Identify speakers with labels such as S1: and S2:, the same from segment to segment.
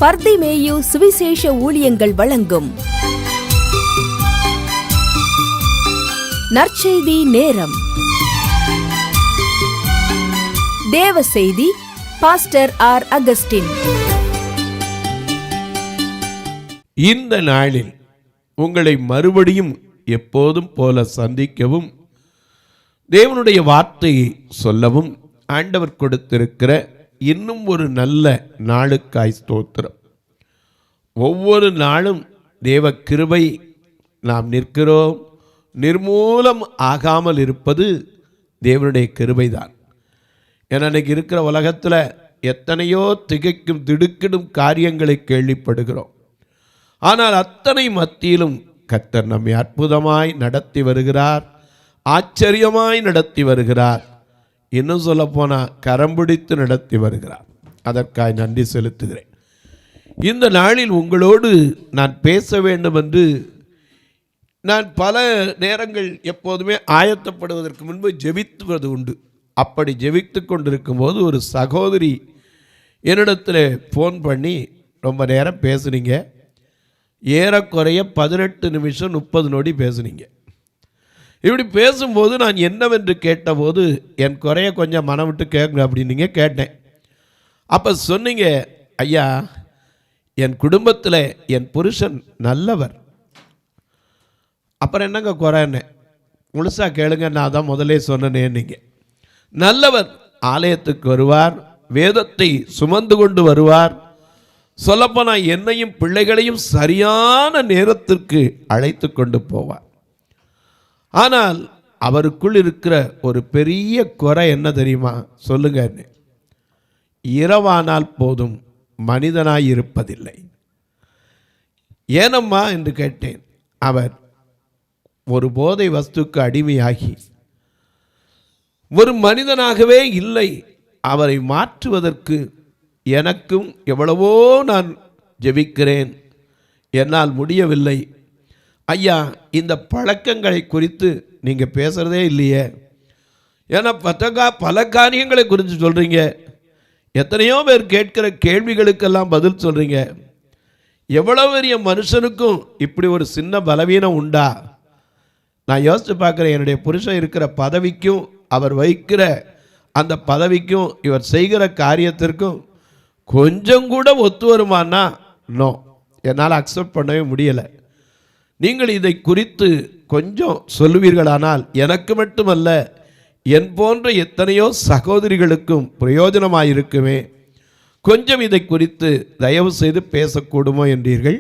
S1: பர்திமேயு சுவிசேஷ ஊழியங்கள் வழங்கும் நற்செய்தி நேரம். தேவ செய்தி பாஸ்டர் ஆர். அகஸ்டின்.
S2: இந்த நாளில் உங்களை மறுபடியும் எப்போதும் போல சந்திக்கவும், தேவனுடைய வார்த்தையை சொல்லவும் ஆண்டவர் கொடுத்திருக்கிற இன்னும் ஒரு நல்ல நாளுக்காய் ஸ்தோத்திரம். ஒவ்வொரு நாளும் தேவ கிருபை நாம் நிற்கிறோம். நிர்மூலம் ஆகாமல் இருப்பது தேவனுடைய கிருபைதான். ஏன்னா இன்னைக்கு இருக்கிற உலகத்தில் எத்தனையோ திகைக்கும் திடுக்கிடும் காரியங்களை கேள்விப்படுகிறோம். ஆனால் அத்தனை மத்தியிலும் கர்த்தர் நம்மை அற்புதமாய் நடத்தி வருகிறார், ஆச்சரியமாய் நடத்தி வருகிறார். இன்னும் சொல்ல போனால் கரம் பிடித்து நடத்தி வருகிறார். அதற்காக நன்றி செலுத்துகிறேன். இந்த நாளில் உங்களோடு நான் பேச வேண்டும் என்று நான் பல நேரங்கள் எப்போதுமே ஆயத்தப்படுவதற்கு முன்பு ஜெபித்துவது உண்டு. அப்படி ஜெபித்து கொண்டிருக்கும் போது ஒரு சகோதரி என்னிடத்தில் ஃபோன் பண்ணி ரொம்ப நேரம் பேசுனீங்க. ஏறக்குறைய 18 நிமிஷம் 30 நொடி பேசுனீங்க. இப்படி பேசும்போது நான் என்னவென்று கேட்டபோது, என் குறைய கொஞ்சம் மனம் விட்டு கேட்கணும் அப்படின்னு கேட்டேன். அப்போ சொன்னீங்க, ஐயா என் குடும்பத்தில் என் புருஷன் நல்லவர். அப்புறம் என்னங்க குறைன்னு முழுசாக கேளுங்க, நான் தான் முதலே சொன்னேனே. நீங்கள் நல்லவர், ஆலயத்துக்கு வருவார், வேதத்தை சுமந்து கொண்டு வருவார். சொல்லப்போனால் என்னையும் பிள்ளைகளையும் சரியான நேரத்திற்கு அழைத்து கொண்டு போவார். ஆனால் அவருக்குள் இருக்கிற ஒரு பெரிய குறை என்ன தெரியுமா? சொல்லுங்க. இரவானால் போதும், மனிதனாய் இருப்பதில்லை. ஏனம்மா என்று கேட்டேன். அவர் ஒரு போதை வஸ்துக்கு அடிமையாகி ஒரு மனிதனாகவே இல்லை. அவரை மாற்றுவதற்கு எனக்கும் எவ்வளவோ நான் ஜெபிக்கிறேன், என்னால் முடியவில்லை. ஐயா இந்த பழக்கங்களை குறித்து நீங்கள் பேசுகிறதே இல்லையே. ஏன்னா பல காரியங்களை குறித்து சொல்கிறீங்க. எத்தனையோ பேர் கேட்கிற கேள்விகளுக்கெல்லாம் பதில் சொல்கிறீங்க. எவ்வளோ பெரிய மனுஷனுக்கும் இப்படி ஒரு சின்ன பலவீனம் உண்டா? நான் யோசித்து பார்க்குறேன். என்னுடைய புருஷன் இருக்கிற பதவிக்கும் அவர் வைக்கிற அந்த பதவிக்கும் இவர் செய்கிற காரியத்திற்கும் கொஞ்சம் கூட ஒத்து வருமானா? நோ, என்னால் அக்செப்ட் பண்ணவே முடியலை. நீங்கள் இதை குறித்து கொஞ்சம் சொல்லுவீர்களானால் எனக்கு மட்டுமல்ல, என் போன்ற எத்தனையோ சகோதரிகளுக்கும் பிரயோஜனமாயிருக்குமே. கொஞ்சம் இதை குறித்து தயவு செய்து பேசக்கூடுமோ என்றீர்கள்.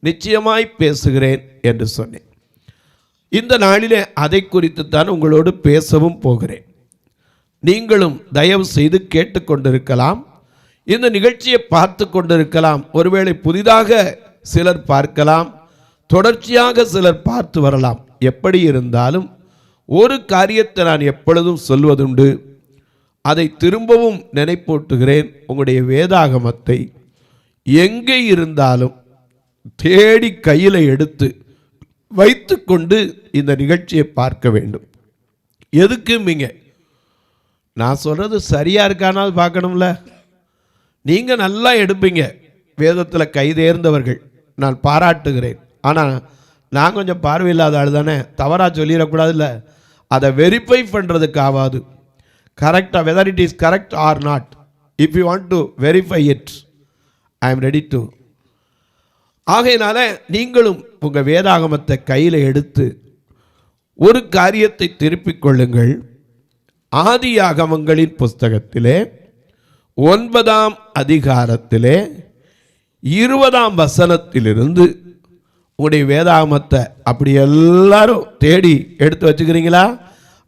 S2: நிச்சயமாய் பேசுகிறேன் என்று சொன்னேன். இந்த நாளிலே அதை குறித்து தான் உங்களோடு பேசவும் போகிறேன். நீங்களும் தயவு செய்து கேட்டுக்கொண்டிருக்கலாம், இந்த நிகழ்ச்சியை பார்த்து கொண்டிருக்கலாம். ஒருவேளை புதிதாக சிலர் பார்க்கலாம், தொடர்ச்சியாக சிலர் பார்த்து வரலாம். எப்படி இருந்தாலும் ஒரு காரியத்தை நான் எப்பொழுதும் சொல்வதுண்டு, அதை திரும்பவும் நினைப்பூட்டுகிறேன். உங்களுடைய வேதாகமத்தை எங்கே இருந்தாலும் தேடி கையில் எடுத்து வைத்து கொண்டு இந்த நிகழ்ச்சியை பார்க்க வேண்டும். எதுக்குமீங்க நான் சொல்கிறது சரியாக இருக்கானால் பார்க்கணும்ல. நீங்கள் நல்லா எடுப்பீங்க, வேதத்தில் கைதேர்ந்தவர்கள், நான் பாராட்டுகிறேன். ஆனால் நான் கொஞ்சம் பார்வையில்லாத ஆள் தானே, தவறாக சொல்லிடக்கூடாதுல்ல. அதை வெரிஃபை பண்ணுறதுக்கு ஆகாது. கரெக்டாக whether it is correct R not, if you want to verify it, I am ready to. ஆகையினால நீங்களும் உங்கள் வேதாகமத்தை கையில் எடுத்து ஒரு காரியத்தை திருப்பிக் கொள்ளுங்கள். ஆதியாகமங்களின் புஸ்தகத்திலே 9ஆம் அதிகாரத்திலே 20ஆம் வசனத்திலிருந்து உங்களுடைய வேதாகமத்தை அப்படி எல்லாரும் தேடி எடுத்து வச்சுக்கிறீங்களா?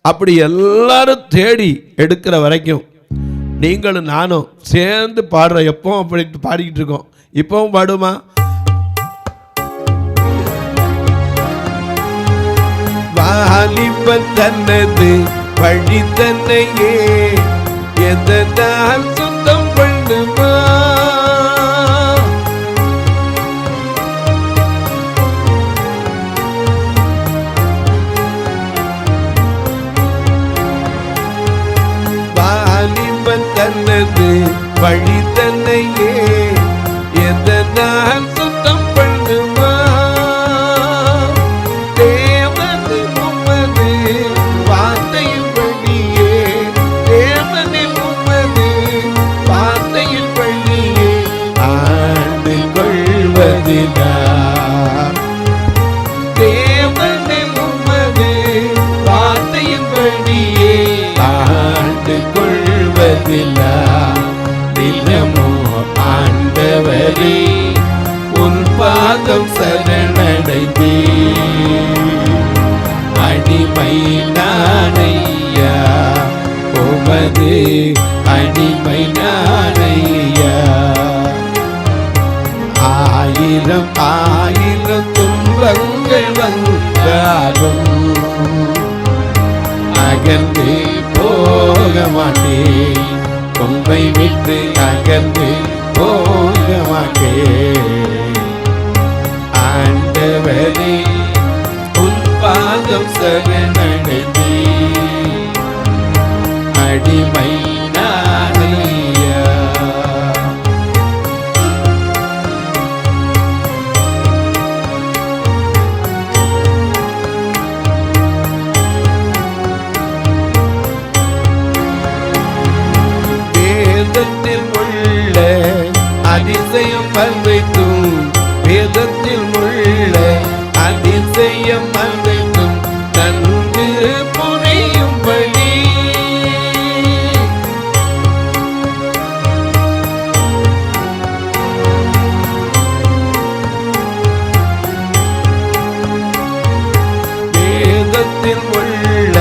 S2: அப்படி எல்லாரும் தேடி எடுக்கிற வரைக்கும் நீங்களும் நானும் சேர்ந்து பாடுற, எப்பவும் அப்படி பாடிக்கிட்டு இருக்கோம். இப்பவும் பாடுமா? வாலிபன் தன்னது வழி தன்னையே எதனால் சுத்தம் பண்ணுமா? வாலிபன் தன்னது வழி தன்னையே தினமோ ஆண்டவரே உன் பாதம் சரணடைந்தே, அடிமை நானையா உமது அடிமை நானையா. ஆயிரம் ஆயிரம் துன்பங்கள் வந்தாலும் அகன்று போக மாட்டேன், உம்மை விட்டு அகன்று போக மாட்டேன். ஆண்டவரே உன் பாதம் சரணடைந்தே, அடிமை நானையா. வேதத்தில் உள்ள அதிசயம் அனைத்தும், வேதத்தில் உள்ள அதிசயம் அனைத்தும் நன்கு புரியும்படி வேதத்தில் உள்ள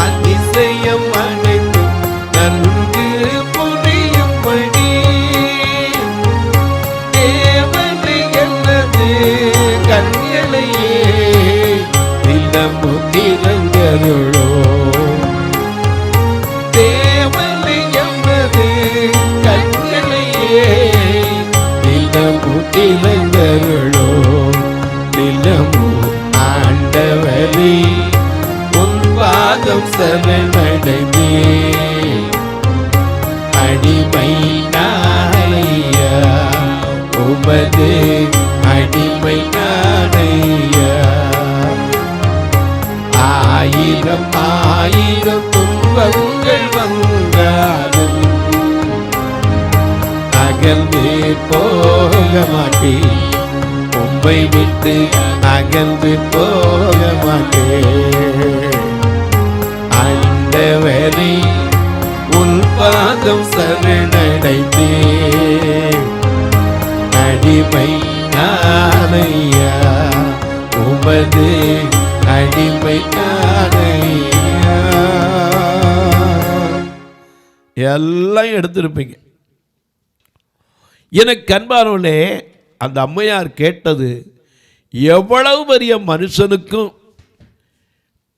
S2: அதிசயம் அனைத்தும் நன்கு புரியும்படி தேவனை எனது கண்களையே தினமும் திறந்தருளோ. தேவனை எனது கண்களையே தினமும் திறந்தருளோ. தினமும் ஆண்டவரே உன் பாதம் சரணடைந்தே, அடிமை நானையா உமது அடிமை நானையா. ஆயிரம் ஆயிரம் துன்பங்கள் வந்தாலும் அகன்று போக மாட்டேன், உம்மை விட்டு அகன்று போக மாட்டேன். ஆண்டவரே உன் பாதம் சரணடைந்தே, அடிமை நானையா உமது அடிமை நானையா. எல்லாம் எடுத்திருப்பீங்க. எனக்கு அன்பானவர்களே, அந்த அம்மையார் கேட்டது எவ்வளவு பெரிய மனுஷனுக்கும்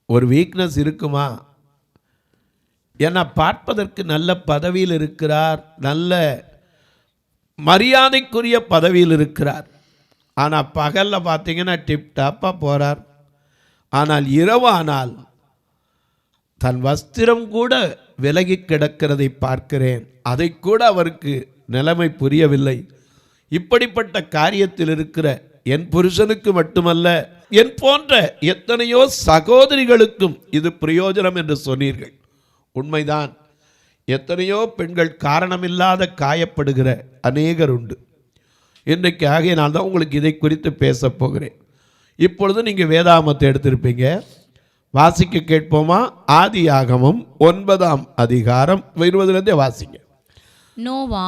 S2: ஒரு வீக்னஸ் இருக்குமா? ஏன்னா பார்ப்பதற்கு நல்ல பதவியில் இருக்கிறார், நல்ல மரியாதைக்குரிய பதவியில் இருக்கிறார். ஆனால் பகலில் பார்த்தீங்கன்னா டிப்டாப்பாக போகிறார். ஆனால் இரவானால் தன் வஸ்திரம் கூட விலகி கிடக்கிறதை பார்க்கிறேன். அதை கூட அவருக்கு நிலைமை புரியவில்லை. இப்படிப்பட்ட காரியத்தில் இருக்கிற என் புருஷனுக்கு மட்டுமல்ல, என் போன்ற எத்தனையோ சகோதரிகளுக்கும் இது பிரயோஜனம் என்று சொன்னீர்கள். உண்மைதான். எத்தனையோ பெண்கள் காரணமில்லாத காயப்படுகிற அநேகர் உண்டு. இன்றைக்கு ஆகிய நான் தான் உங்களுக்கு இதை குறித்து பேச போகிறேன். இப்பொழுது நீங்கள் வேதாகமத்தை எடுத்திருப்பீங்க, வாசிக்க கேட்போமா? ஆதியாகமம் 9ஆம் அதிகாரம் 20 வாசிங்க. நோவா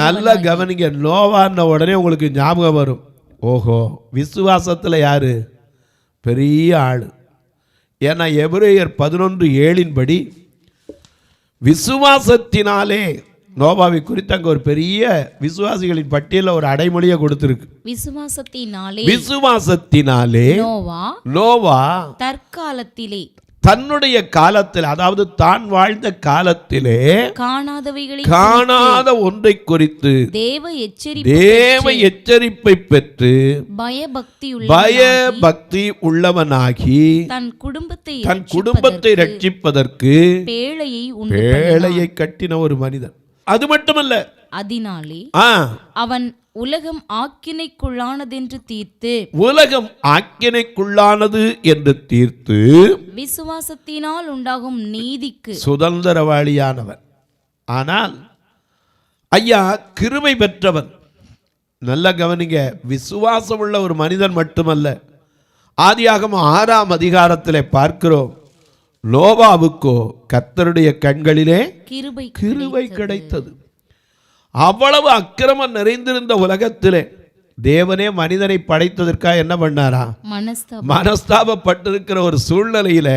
S2: நல்லா கவனிங்க. நோவான்ன உடனே உங்களுக்கு ஞாபகம் வரும், ஓஹோ விசுவாசத்தில் யாரு பெரிய ஆள். ஏன்னா எபிரேயர் 11:7 படி விசுவாசத்தினாலே நோவாவை குறித்து அங்க ஒரு பெரிய விசுவாசிகளின் பட்டியலில் ஒரு அடைமொழியை கொடுத்திருக்கு. விசுவாசத்தினாலே நோவா தற்காலத்திலே, தன்னுடைய காலத்தில், அதாவது தான் வாழ்ந்த காலத்திலே காணாத ஒன்றை குறித்து தேவ எச்சரிப்பை பெற்று பயபக்தி உள்ளவனாகி தன் குடும்பத்தை ரட்சிப்பதற்கு பேழையை கட்டின ஒரு மனிதன். அது மட்டுமல்ல, அதனாலே அவன் உலகம் ஆக்கினைக்குள்ளானதென்று தீர்த்து விசுவாசத்தினால் உண்டாகும் நீதிக்கு சுதந்திரவாளியானவன். ஆனால் ஐயா கிருபை பெற்றவன். நல்ல கவனிங்க, விசுவாசம் உள்ள ஒரு மனிதன் மட்டுமல்ல. ஆதியாகமம் 6ஆம் அதிகாரத்தில் பார்க்கிறோம், நோவாவுக்கோ கர்த்தருடைய கண்களிலே
S3: கிருபை
S2: கிருபை கிடைத்தது. அவ்வளவு அக்கிரமம் நிறைந்திருந்த உலகத்திலே தேவனே மனிதனை படைத்ததற்காக என்ன பண்ணாரா? மனஸ்தாபப்பட்டிருக்கிற ஒரு சூழ்நிலையில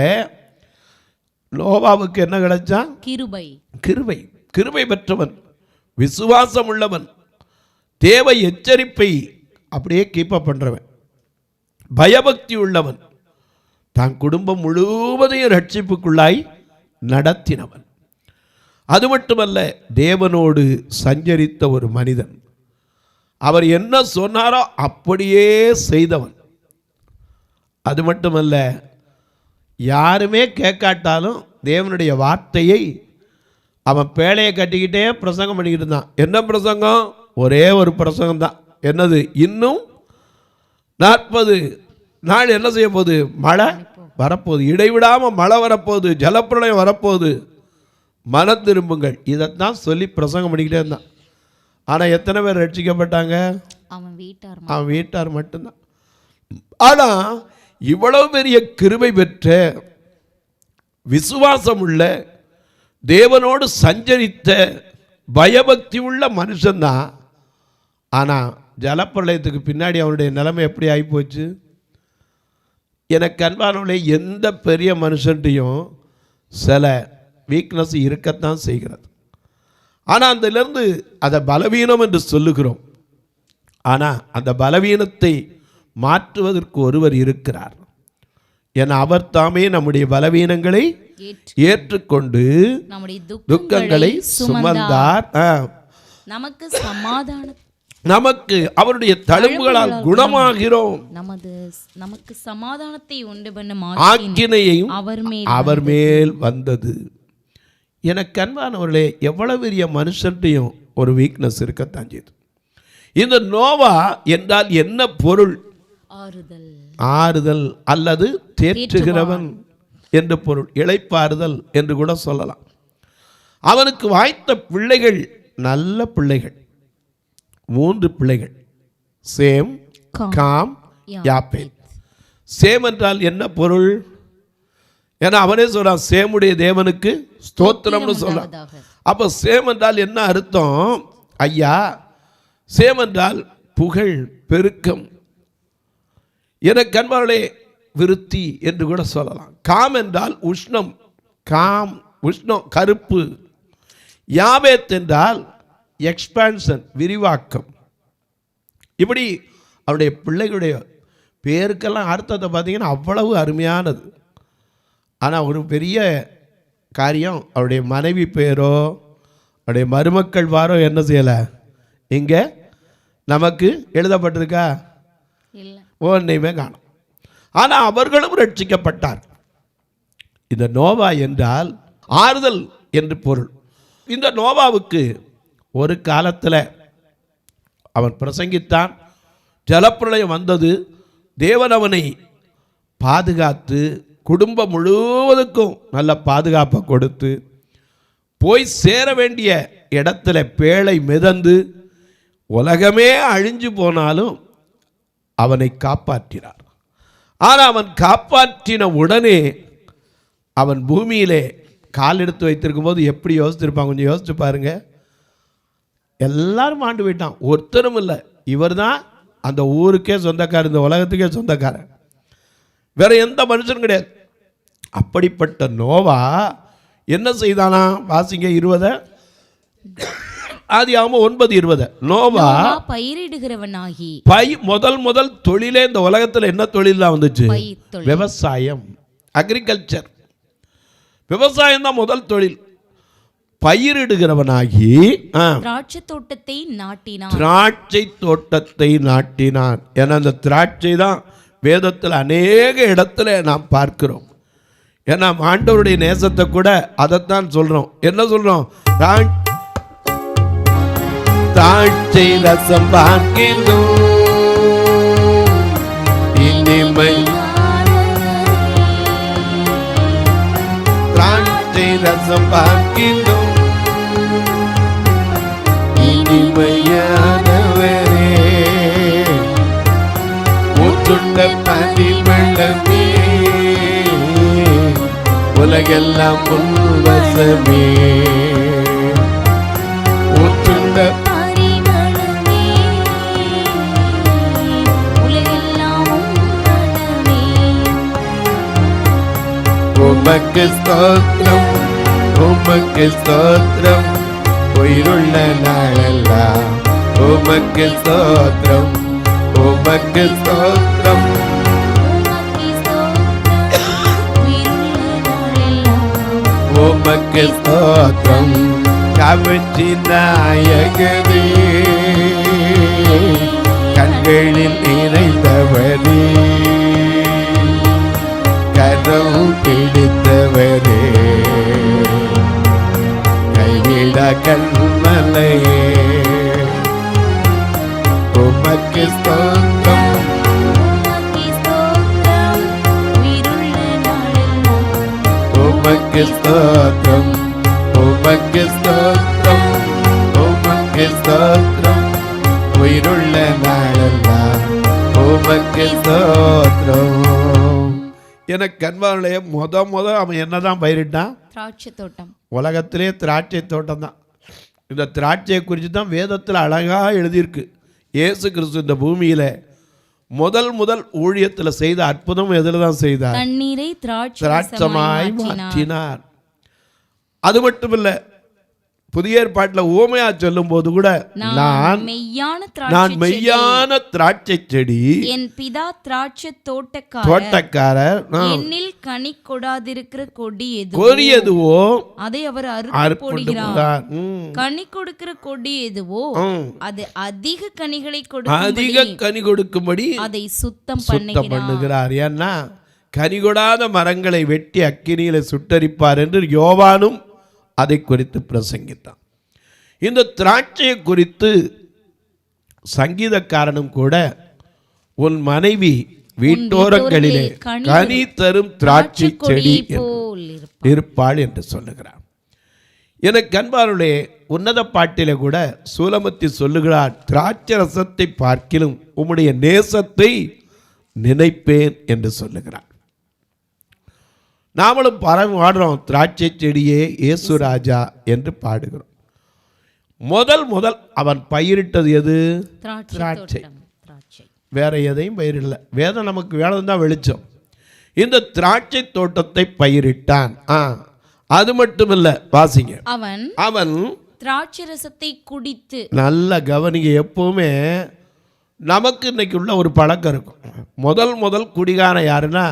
S2: நோவாவுக்கு என்ன கிடைச்சா? கிருபை. கிருபை கிருபை பெற்றவன், விசுவாசம் உள்ளவன், தேவ எச்சரிப்பை அப்படியே கீப்பப் பண்றவன், பயபக்தி உள்ளவன், தான் குடும்பம் முழுவதையும் ரட்சிப்புக்குள்ளாய் நடத்தினவன். அது மட்டுமல்ல, தேவனோடு சஞ்சரித்த ஒரு மனிதன். அவர் என்ன சொன்னாரோ அப்படியே செய்தவன். அது மட்டுமல்ல, யாருமே கேட்காட்டாலும் தேவனுடைய வார்த்தையை அவன் பேழையை கட்டிக்கிட்டே பிரசங்கம் பண்ணிக்கிட்டு இருந்தான். என்ன பிரசங்கம்? ஒரே ஒரு பிரசங்கம் தான். என்னது? இன்னும் 40 நாள் என்ன செய்ய போகுது? மழை வரப்போகுது, இடைவிடாமல் மழை வரப்போகுது, ஜலப்பிரளயம் வரப்போகுது, மனம் திரும்புங்கள். இதைத்தான் சொல்லி பிரசங்கம் பண்ணிக்கிட்டே இருந்தான். ஆனால் எத்தனை பேர் ரட்சிக்கப்பட்டாங்க? அவன் வீட்டார் மட்டும்தான். ஆனால் இவ்வளவு பெரிய கிருபை பெற்ற விசுவாசம் உள்ள தேவனோடு சஞ்சரித்த பயபக்தி உள்ள மனுஷன்தான். ஆனால் ஜலப்பிரளயத்துக்கு பின்னாடி அவனுடைய நிலைமை எப்படி ஆகிப்போச்சு? எனக்கு அன்பானவர்களே, எந்த பெரிய மனுஷன்ட்டையும் சில வீக்னஸ் இருக்கத்தான் செய்கிறது. ஆனால் அதிலிருந்து அதை பலவீனம் என்று சொல்லுகிறோம். ஆனால் அந்த பலவீனத்தை மாற்றுவதற்கு ஒருவர் இருக்கிறார். என அவர் தாமே நம்முடைய பலவீனங்களை ஏற்றுக்கொண்டு துக்கங்களை சுமந்தார். நமக்கு அவருடைய தழும்புகளால் குணமாகிறோம்.
S3: நமக்கு சமாதானத்தை உண்டு பண்ணும்
S2: ஆக்கினையையும் அவர் மேல் வந்தது. எனக்கு அன்பானவர்களே, எவ்வளவு பெரிய மனுஷன்ட்டையும் ஒரு வீக்னஸ் இருக்கத்தான் செய்யுது. இந்த நோவா என்றால் என்ன பொருள்? ஆறுதல் அல்லது தேற்றுகிறவன் என்று பொருள். இளைப்பாறுதல் என்று கூட சொல்லலாம். அவனுக்கு வாய்த்த பிள்ளைகள் நல்ல பிள்ளைகள், 3 பிள்ளைகள். Same, com, யாப்பேத். சேம் என்றால் என்ன பொருள்? ஏன்னா அவனே சொல்றான், சேமுடைய தேவனுக்கு ஸ்தோத்திரம்னு சொல்றான். அப்ப சேம் என்றால் என்ன அர்த்தம்? ஐயா, சேம் என்றால் புகழ், பெருக்கம், எனக்கு அன்பார்களே விருத்தி என்று கூட சொல்லலாம். காம் என்றால் உஷ்ணம், காம் உஷ்ணம், கருப்பு. யாபேத் என்றால் எக்ஸ்பான்ஷன், விரிவாக்கம். இப்படி அவருடைய பிள்ளைகளுடைய பேருக்கெல்லாம் அர்த்தத்தை பார்த்தீங்கன்னா அவ்வளவு அருமையானது. ஆனால் ஒரு பெரிய காரியம், அவருடைய மனைவி பேரோ அவருடைய மருமக்கள் வாரோ என்ன செய்யலை இங்கே நமக்கு எழுதப்பட்டிருக்கா? ஒன்றையுமே காணும். ஆனால் அவர்களும் ரட்சிக்கப்பட்டார். இந்த நோவா என்றால் ஆறுதல் என்று பொருள். இந்த நோவாவுக்கு ஒரு காலத்தில் அவன் பிரசங்கித்தான், ஜலப்பிரளயம் வந்தது, தேவன் அவனை பாதுகாத்து குடும்பம் முழுவதுக்கும் நல்ல பாதுகாப்பை கொடுத்து போய் சேர வேண்டிய இடத்துல பேழை மிதந்து உலகமே அழிஞ்சு போனாலும் அவனை காப்பாற்றினார். ஆனால் அவன் காப்பாற்றின உடனே அவன் பூமியிலே கால் எடுத்து வைத்திருக்கும் போது எப்படி யோசித்திருப்பான்? கொஞ்சம் யோசிச்சு பாருங்க. எல்லாரும் ஆண்டு போயிட்டான், ஒருத்தரும் இல்லை. இவர் தான் அந்த ஊருக்கே சொந்தக்காரர், இந்த உலகத்துக்கே சொந்தக்காரன், வேற எந்த மனுஷனும் கிடையாது. அப்படிப்பட்ட நோவா என்ன செய்தானா? வாசிங்க 20 ஆதியாகமம் 9:20. நோவா
S3: பயிரிடுகிறவனாகி,
S2: முதல் தொழிலே இந்த உலகத்தில் என்ன தொழில் தான் வந்துச்சு? விவசாயம், அக்ரிகல்ச்சர். விவசாயம் தான் முதல் தொழில். பயிரிடுகிறவனாகி
S3: திராட்சை தோட்டத்தை நாட்டினான்.
S2: திராட்சை தோட்டத்தை நாட்டினான். ஏன்னா அந்த திராட்சை தான் வேதத்தில் அநேக இடத்துல நாம் பார்க்கிறோம். ஏன்னா ஆண்டவருடைய நேசத்தை கூட அதைத்தான் சொல்றோம். என்ன சொல்றோம்? திராட்சை ரசம் பார்க்கிறோம், இனிமை. திராட்சை ரசம் பார்க்கிறோம், இனிமையானவரே, ஊற்றுண்ட பதிவெள்ளமே, உலகெல்லாம் உன்வசமே ஊற்றுண்ட
S3: பரிமளமே உலகெல்லாம் உம்மனமே.
S2: உமக்கு ஸ்தோத்திரம் உமக்கு ஸ்தோத்திரம் உயிருள்ள நாளெல்லாம் உமக்கு ஸ்தோத்திரம் உமக்கு ஸ்தோத்திரம்
S3: உமக்கே ஸ்தோத்திரம் உயிருள்ள நாளெல்லாம்.
S2: உமக்கு ஸ்தோத்திரம் கவர்ச்சி நாயகவே கண்களில் இணைந்தவரே கரம் பிடித்தவரே கைவிட கண்மலையே உமக்கு ஸ்தோத்திரம்
S3: உமக்கே ஸ்தோத்திரம் உயிருள்ள நாளெல்லாம்.
S2: உமக்கு ஸ்தோத்திரம் உமக்கு ஸ்தோத்திரம் உமக்கு ஸ்தோத்திரம் உயிருள்ள நாளெல்லாம் உமக்கு ஸ்தோத்திரம். எனக்கு அன்பானுடைய முத அவன் என்னதான் பயிரிட்டான்?
S3: திராட்சை தோட்டம்.
S2: உலகத்திலே திராட்சை தோட்டம் தான். இந்த திராட்சையை குறித்து தான் வேதத்தில் அழகாக எழுதியிருக்கு. இயேசு கிறிஸ்து இந்த பூமியில் முதல் ஊழியத்தில் செய்த அற்புதம் எதில் தான் செய்தார்?
S3: தண்ணீரை
S2: திராட்சமாய் மாற்றினார். அது மட்டும் இல்லை, புதிய ஏற்பாட்டில் ஊமையா சொல்லும் போது கூட நான் மெய்யான திராட்சை செடி,
S3: என் பிதா திராட்சை
S2: தோட்டக்காரர்,
S3: என்னில் கனி கொடாதிருக்கிற கொடி
S2: எதுவோ
S3: அதை அவர் அறுத்து போடுகிறார். கனி கொடுக்கிற கொடி எதுவோ அது அதிக கனி கொடுக்கும்படி அதை சுத்தம்
S2: பண்ணுகிறார். ஏன்னா கனி கொடாத மரங்களை வெட்டி அக்கினியில சுட்டரிப்பார் என்று யோவானும் அதை குறித்து பிரசங்கித்தான். இந்த திராட்சையை குறித்து சங்கீதக்காரனும் கூட உன் மனைவி வீட்டோரங்களிலே கனி தரும் திராட்சை செடி இருப்பாள் என்று சொல்லுகிறார். எனக்கு அன்பாருளே, உன்னத பாட்டிலே கூட சூலமத்தி சொல்லுகிறார், திராட்சை ரசத்தை பார்க்கிலும் உம்முடைய நேசத்தை நினைப்பேன் என்று சொல்லுகிறார். நாமளும் பாடுறோம், திராட்சை செடியே இயேசு ராஜா என்று பாடுகிறோம். முதல் அவன் பயிரிட்டது எது? திராட்சை. வேற எதையும் பயிரிடல. வேதம் நமக்கு வேதம் தான் வெளிச்சம். இந்த திராட்சை தோட்டத்தை பயிரிட்டான். அது மட்டுமில்ல, வாசிங்க. அவன்
S3: திராட்சை ரசத்தை குடித்து. நல்ல
S2: கவனிங்க. எப்பவுமே நமக்கு இன்னைக்கு உள்ள ஒரு பழக்கம் இருக்கும். முதல் குடிகாரன் யாருன்னா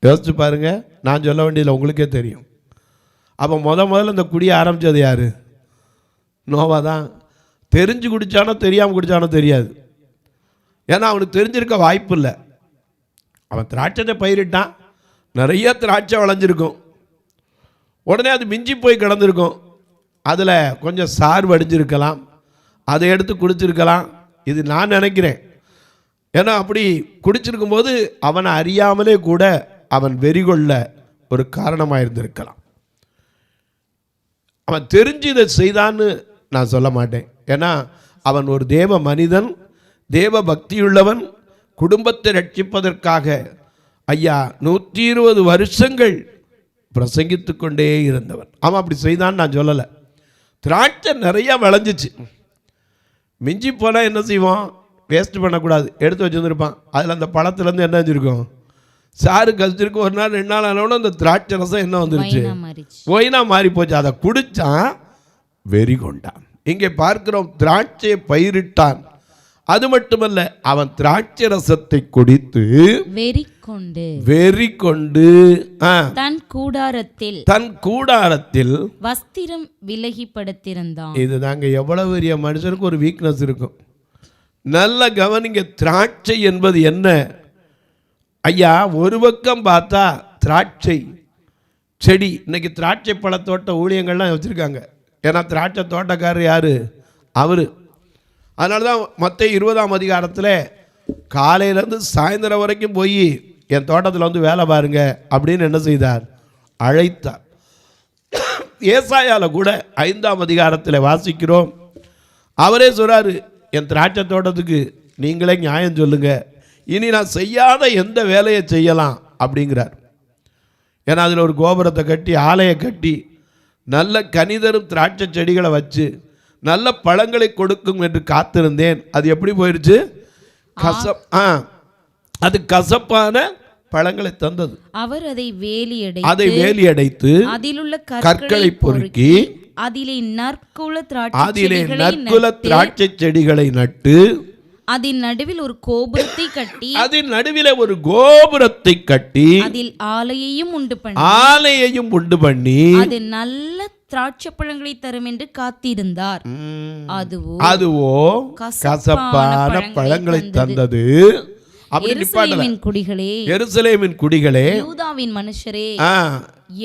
S2: யோசிச்சு பாருங்க. நான் சொல்ல வேண்டியதில்லை, உங்களுக்கே தெரியும். அப்போ முதல்ல இந்த குடியை ஆரம்பித்தது யார்? நோவா தான். தெரிஞ்சு குடித்தானோ தெரியாமல் குடித்தானோ தெரியாது. ஏன்னா அவனுக்கு தெரிஞ்சிருக்க வாய்ப்பு இல்லை. அவன் திராட்சத்தை பயிரிட்டான், நிறைய திராட்சை விளைஞ்சிருக்கும். உடனே அது மிஞ்சி போய் கிடந்திருக்கும். அதில் கொஞ்சம் சாறு வடிஞ்சிருக்கலாம், அதை எடுத்து குடிச்சிருக்கலாம். இது நான் நினைக்கிறேன். ஏன்னா அப்படி குடிச்சிருக்கும் போது அவனை அறியாமலே கூட அவன் வெறிகொள்ள ஒரு காரணமாக இருந்திருக்கலாம். அவன் தெரிஞ்சு இதை செய்தான்னு நான் சொல்ல மாட்டேன். ஏன்னா அவன் ஒரு தேவ மனிதன், தேவ பக்தியுள்ளவன், குடும்பத்தை ரட்சிப்பதற்காக 120 வருஷங்கள் பிரசங்கித்து கொண்டே இருந்தவன். அவன் அப்படி செய்தான்னு நான் சொல்லலை. திராட்சை நிறையா விளைஞ்சிச்சு. மிஞ்சி போனால் என்ன செய்வான்? வேஸ்ட் பண்ணக்கூடாது, எடுத்து வச்சுருந்துருப்பான். அதில் அந்த பழத்துலேருந்து என்ன வச்சுருக்கோம்? சாறு கழிச்சிருக்கு. ஒரு நாள் 2 நாள் ஆனோட அந்த திராட்சை ரசம் என்ன வந்துருச்சு? ஒயினா மாறி போச்சு. அதை குடித்தான், வெறி கொண்டான். இங்கே பார்க்கிறோம், திராட்சையை பயிரிட்டான். அது மட்டுமல்ல, அவன் திராட்சை ரசத்தை குடித்து வெறி கொண்டு
S3: தன்
S2: கூடாரத்தில்
S3: வஸ்திரம் விலகி படுத்திருந்தான்.
S2: இதுதாங்க எவ்வளவு பெரிய மனுஷனுக்கு ஒரு வீக்னஸ் இருக்கும். நல்ல கவனிங்க. திராட்சை என்பது என்ன? ஐயா, ஒரு பக்கம் பார்த்தா திராட்சை செடி. இன்னைக்கு திராட்சை பழத்தோட்ட ஊழியங்கள்லாம் வச்சுருக்காங்க. ஏன்னா திராட்சை தோட்டக்காரர் யார்? அவர். அதனால தான் மத்தேயு 20ஆம் அதிகாரத்தில் காலையிலேருந்து சாயந்தரம் வரைக்கும் போய் என் தோட்டத்தில் வந்து வேலை பாருங்க அப்படின்னு என்ன செய்தார்? அழைத்தார். ஏசாயாவில் கூட 5ஆம் அதிகாரத்தில் வாசிக்கிறோம். அவரே சொல்கிறாரு, என் திராட்சை தோட்டத்துக்கு நீங்களே நியாயம் சொல்லுங்க, இனி நான் செய்யாத எந்த வேலையை செய்யலாம் அப்படிங்கிறார். ஏன்னா அதில் ஒரு கோபுரத்தை கட்டி ஆலயை கட்டி நல்ல கனிதரும் திராட்சை செடிகளை வச்சு நல்ல பழங்களை கொடுக்கும் என்று காத்திருந்தேன். அது எப்படி போயிடுச்சு? அது கசப்பான பழங்களை தந்தது.
S3: அவர் அதை
S2: வேலி அடைத்து
S3: அதிலுள்ள
S2: கற்களை பொறுக்கி
S3: அதிலே நற்குல
S2: திராட்சை செடிகளை நட்டு
S3: அதன் நடுவில் ஒரு கோபுரத்தை கட்டி அதில் ஆலையையும் உண்டு பண்ணி அது நல்ல திராட்சை பழங்களை தரும் என்று காத்திருந்தார்.
S2: அதுவோ கசப்பான பழங்களை தந்தது. எருசலேமின் குடிகளே,
S3: யூதாவின் மனுஷரே,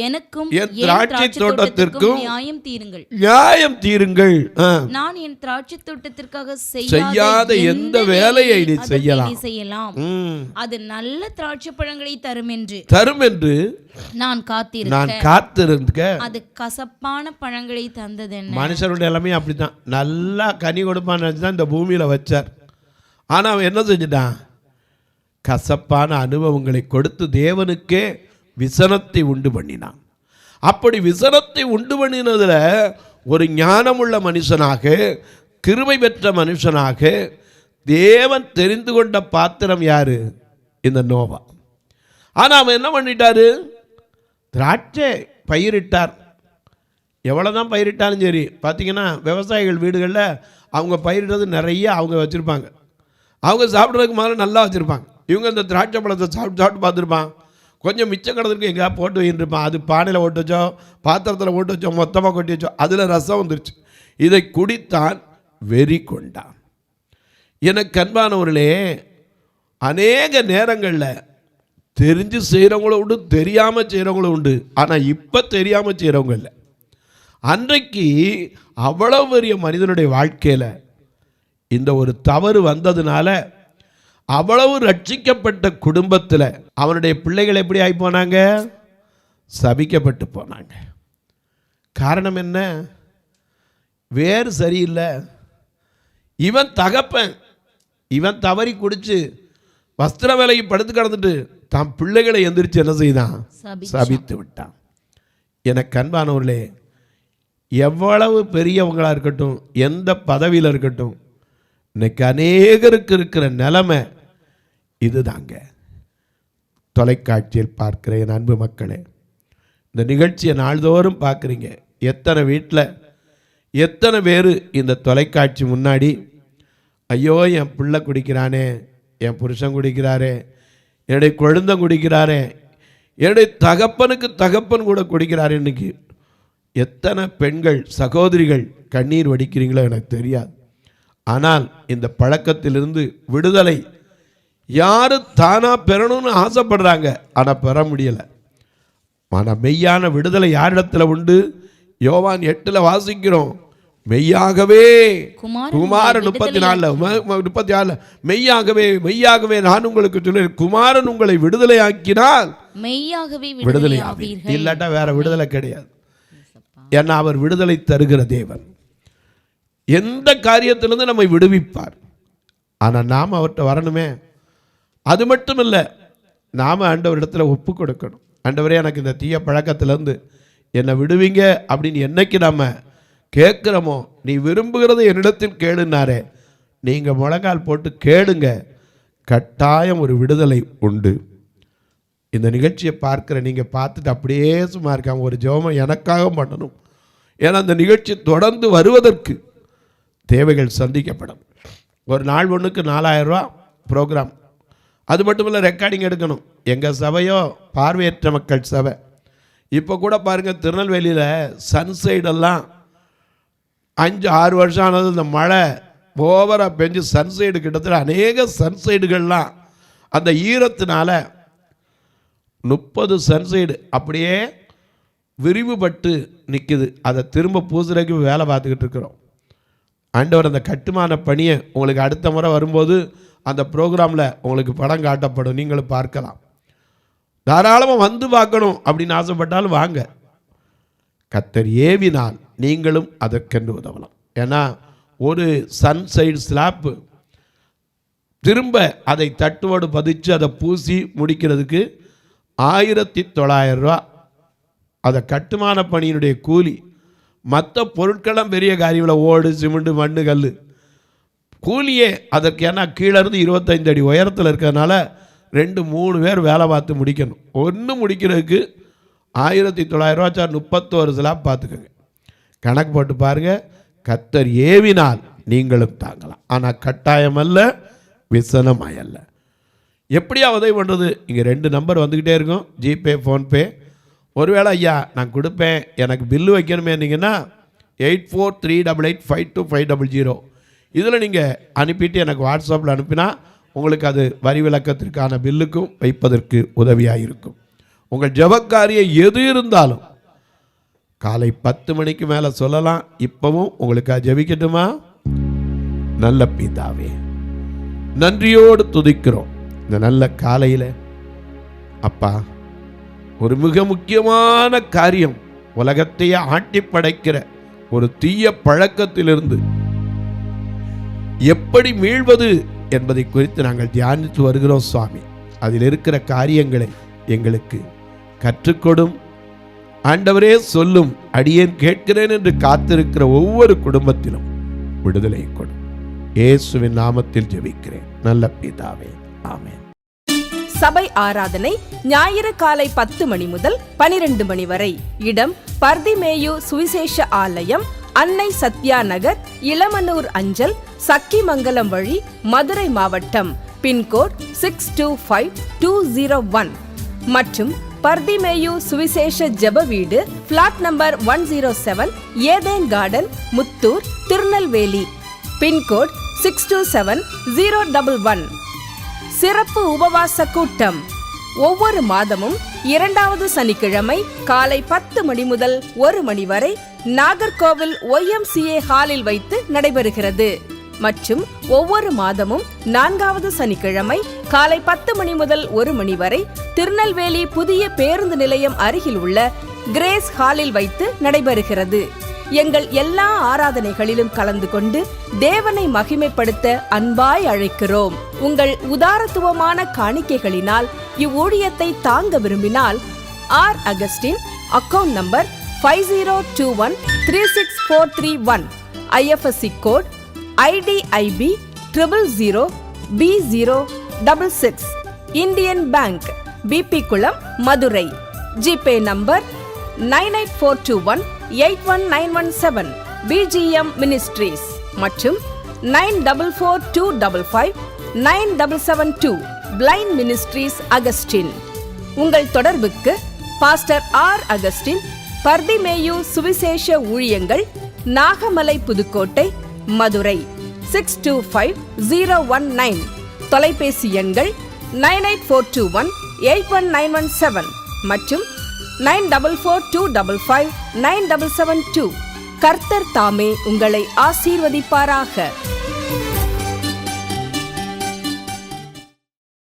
S3: எனக்கும்
S2: என் திராட்சை தோட்டத்திற்கும்
S3: நியாயம் தீருங்கள்.
S2: நான் என் திராட்சை தோட்டத்திற்காக செய்யாத எந்த வேலையை நீ செய்யலாம்.
S3: அது நல்ல திராட்சை பழங்களை தரும் என்று நான்
S2: காத்திருக்க
S3: அது கசப்பான பழங்களை தந்தது.
S2: மனுஷருடைய எல்லாமே அப்படித்தான். நல்லா கனி கொடுப்பான்னு தான் இந்த பூமியில வச்சார். ஆனா அவன் என்ன செஞ்சுட்டான்? கசப்பான அனுபவங்களை கொடுத்து தேவனுக்கே விசனத்தை உண்டு பண்ணினான். அப்படி விசனத்தை உண்டு பண்ணினதுல ஒரு ஞானமுள்ள மனுஷனாக, கிருபை பெற்ற மனுஷனாக தேவன் தெரிந்து கொண்ட பாத்திரம் யாரு? இந்த நோவா. ஆனா அவன் என்ன பண்ணிட்டாரு? திராட்சை பயிரிட்டார். எவ்வளோதான் பயிரிட்டாலும் சரி, பார்த்தீங்கன்னா விவசாயிகள் வீடுகளில் அவங்க பயிரிடுறது நிறைய அவங்க வச்சுருப்பாங்க. அவங்க சாப்பிட்றதுக்கு முதல்ல நல்லா வச்சுருப்பாங்க. இவங்க இந்த திராட்சை பழத்தை சாப்பிட்டு பார்த்துருப்பான். கொஞ்சம் மிச்சம் கிடந்திருக்கு, எங்கேயா போட்டு வையிருப்பான். அது பானையில் ஓட்டு வச்சோ, பாத்திரத்தில் ஓட்டு வச்சோ, மொத்தமாக கொட்டி வச்சோ, அதில் ரசம் வந்துருச்சு. இதை குடித்தான், வெறி கொண்டான். எனக்கு அன்பானவர்களே, அநேக நேரங்களில் தெரிஞ்சு செய்கிறவங்களும் உண்டு, தெரியாமல் செய்கிறவங்களும் உண்டு. ஆனால் இப்போ தெரியாமல் செய்கிறவங்க இல்லை. அன்றைக்கு அவ்வளோ பெரிய மனிதனுடைய வாழ்க்கையில் இந்த ஒரு தவறு வந்ததுனால அவ்வளவு ரட்சிக்கப்பட்ட குடும்பத்தில் அவனுடைய பிள்ளைகள் எப்படி ஆகி போனாங்க? சபிக்கப்பட்டு போனாங்க. காரணம் என்ன? வேறு சரியில்லை. இவன் தகப்பன், இவன் தவறி குடிச்சு வஸ்திர வேலைக்கு படுத்து கிடந்துட்டு தான் பிள்ளைகளை எந்திரிச்சு என்ன செய்தான்? சபித்து விட்டான். எனக்கு அன்பானவர்களே, எவ்வளவு பெரியவங்களாக இருக்கட்டும், எந்த பதவியில் இருக்கட்டும், இன்னைக்கு அநேகருக்கு இருக்கிற நிலைமை இதுதாங்க. தொலைக்காட்சியில் பார்க்கிற என் அன்பு மக்களே, இந்த நிகழ்ச்சியை நாள்தோறும் பார்க்குறீங்க. எத்தனை வீட்டில் எத்தனை பேர் இந்த தொலைக்காட்சி முன்னாடி ஐயோ என் பிள்ளை குடிக்கிறானே, என் புருஷன் குடிக்கிறாரே, என்னுடைய குழந்தை குடிக்கிறாரே, என்னுடைய தகப்பனுக்கு தகப்பன் கூட குடிக்கிறாரு. இன்னைக்கு எத்தனை பெண்கள் சகோதரிகள் கண்ணீர் வடிக்கிறீங்களோ எனக்கு தெரியாது. ஆனால் இந்த பழக்கத்திலிருந்து விடுதலை யாரும் தானாக பெறணும்னு ஆசைப்படுறாங்க, ஆனால் பெற முடியலை. ஆனால் மெய்யான விடுதலை யாரிடத்தில் உண்டு? யோவான் 8 வாசிக்கிறோம், மெய்யாகவே குமாரன் 34 மெய்யாகவே நான் உங்களுக்கு சொல்றேன், குமாரன் உங்களை விடுதலை ஆக்கினால்
S3: மெய்யாகவே
S2: விடுதலை ஆவீர்கள். இல்லாட்டா வேற விடுதலை கிடையாது. ஏன்னா அவர் விடுதலை தருகிற தேவன். எந்த காரியத்திலிருந்து நம்மை விடுவிப்பார். ஆனால் நாம் அவர்கிட்ட வரணுமே. அது மட்டும் இல்லை, நாம் ஆண்டவரிடத்தில் ஒப்பு கொடுக்கணும். ஆண்டவரே எனக்கு இந்த தீய பழக்கத்திலேருந்து என்னை விடுவீங்க அப்படின்னு என்னைக்கு நம்ம கேட்குறோமோ, நீ விரும்புகிறத என்னிடத்தில் கேளுனாரே, நீங்கள் முழங்கால் போட்டு கேளுங்க, கட்டாயம் ஒரு விடுதலை உண்டு. இந்த நிகழ்ச்சியை பார்க்குற நீங்கள் பார்த்துட்டு அப்படியே சும்மா இருக்காங்க, ஒரு ஜெபம் எனக்காக பண்ணணும். ஏன்னா அந்த நிகழ்ச்சி தொடர்ந்து வருவதற்கு தேவைகள் சந்திக்கப்படும். ஒரு நாள் ஒன்றுக்கு 4000 ரூபா ப்ரோக்ராம். அது மட்டும் இல்லை, ரெக்கார்டிங் எடுக்கணும். எங்கள் சபையோ பார்வையற்ற மக்கள் சபை. இப்போ கூட பாருங்கள், திருநெல்வேலியில் சன்சைடெல்லாம் 5-6 வருஷம் ஆனது. இந்த மழை ஓவராக பெஞ்சு சன்சைடு கிட்டத்தட்ட அநேக சன்சைடுகள்லாம் அந்த ஈரத்தினால 30 சன்சைடு அப்படியே விரிவுபட்டு நிற்குது. அதை திரும்ப பூசுறதுக்கு வேலை பார்த்துக்கிட்டு இருக்கிறோம். ஆண்டவர் அந்த கட்டுமான பணியை உங்களுக்கு அடுத்த முறை வரும்போது அந்த ப்ரோக்ராமில் உங்களுக்கு படம் காட்டப்படும், நீங்களும் பார்க்கலாம். தாராளமாக வந்து பார்க்கணும் அப்படின்னு ஆசைப்பட்டாலும் வாங்க. கர்த்தர் ஏவினால் நீங்களும் அதற்கென்று உதவலாம். ஏன்னா ஒரு சன்சைடு ஸ்லாப்பு திரும்ப அதை தட்டுவோடு பதிச்சு அதை பூசி முடிக்கிறதுக்கு 1900 ரூபா. அதை கட்டுமான பணியினுடைய கூலி. மற்ற பொருட்களும் பெரிய காரியமில்லை, ஓடு சிமெண்ட் மண்ணு கல் கூலியே அதற்கு. ஏன்னா கீழே இருந்து 25 அடி உயரத்தில் இருக்கிறதுனால 2-3 பேர் வேலை பார்த்து முடிக்கணும். ஒன்று முடிக்கிறதுக்கு 1900 ரூபா சார். 31 ஸ்லாப் பார்த்துக்கோங்க, கணக்கு போட்டு பாருங்கள். கர்த்தர் ஏவினால் நீங்களும் தாங்கலாம், ஆனால் கட்டாயம் அல்ல, விசனம் அல்ல. எப்படியா உதவி பண்ணுறது? இங்கே 2 நம்பர் வந்துக்கிட்டே இருக்கும், ஜிபே ஃபோன்பே. ஒருவேளை ஐயா நான் கொடுப்பேன் எனக்கு பில்லு வைக்கணுமேனிங்கன்னா 8438852500 இதில் நீங்கள் அனுப்பிட்டு எனக்கு வாட்ஸ்அப்பில் அனுப்பினா உங்களுக்கு அது வரி விலக்கத்திற்கான பில்லுக்கும் வைப்பதற்கு உதவியாக இருக்கும். உங்கள் ஜெபக்காரியம் எது இருந்தாலும் காலை 10 மணிக்கு மேலே சொல்லலாம். இப்போவும் உங்களுக்கு ஜெபிக்கட்டுமா? நல்ல பிதாவே, நன்றியோடு துதிக்கிறோம் இந்த நல்ல காலையில். அப்பா, ஒரு மிக முக்கியமான காரியம், உலகத்தையே ஆட்டி படைக்கிற ஒரு தீய பழக்கத்திலிருந்து எப்படி மீள்வது என்பதை குறித்து நாங்கள் தியானித்து வருகிறோம் சுவாமி. அதில் இருக்கிற காரியங்களை எங்களுக்கு கற்றுக்கொடும் ஆண்டவரே. சொல்லும் அடியேன் கேட்கிறேன் என்று காத்திருக்கிற ஒவ்வொரு குடும்பத்திலும் விடுதலை கொடும். இயேசுவின் நாமத்தில் ஜெபிக்கிறேன் நல்ல பிதாவே, ஆமென்.
S1: சபை ஆராதனை ஞாயிறு காலை 10 மணி முதல் 12 மணி வரை. இடம் பர்திமேயு சுவிசேஷ ஆலயம், அன்னை சத்யா நகர், இளமனூர் அஞ்சல், சக்கிமங்கலம் வழி, மதுரை மாவட்டம். பின்கோட் 625201 மற்றும் பர்திமேயு சுவிசேஷ ஜெப வீடு, flat number 107, Eden garden, Muthur, Tirunelveli. Pincode 627011. சிறப்பு உபவாச கூட்டம் ஒவ்வொரு மாதமும் 2வது சனிக்கிழமை காலை 10 மணி முதல் 1 மணி வரை நாகர்கோவில் YMCA ஹாலில் வைத்து நடைபெறுகிறது. மற்றும் ஒவ்வொரு மாதமும் 4வது சனிக்கிழமை காலை 10 மணி முதல் 1 மணி வரை திருநெல்வேலி புதிய பேருந்து நிலையம் அருகில் உள்ள கிரேஸ் ஹாலில் வைத்து நடைபெறுகிறது. எங்கள் எல்லா ஆராதனைகளிலும் கலந்து கொண்டு தேவனை மகிமைப்படுத்த அன்பாய் அழைக்கிறோம். உங்கள் உதாரத்துவமான காணிக்கைகளினால் இவ்வூழியத்தை தாங்க விரும்பினால் R Augustine, account number 5021364331, IFSC code IDIB 000B066, Indian Bank, BP Kulam, Madurai. GPay number 9842181917, BGM ministries மற்றும் 9442559772, பிளைண்ட் மினிஸ்ட்ரீஸ் அகஸ்டின். உங்கள் தொடர்புக்கு பாஸ்டர் ஆர் அகஸ்டின், பர்திமேயு சுவிசேஷ ஊழியங்கள், நாகமலை, புதுக்கோட்டை, மதுரை 625019. தொலைபேசி எண்கள் 9842181917 மற்றும் 9442559772. கர்த்தர் தாமே உங்களை ஆசீர்வதிப்பாராக.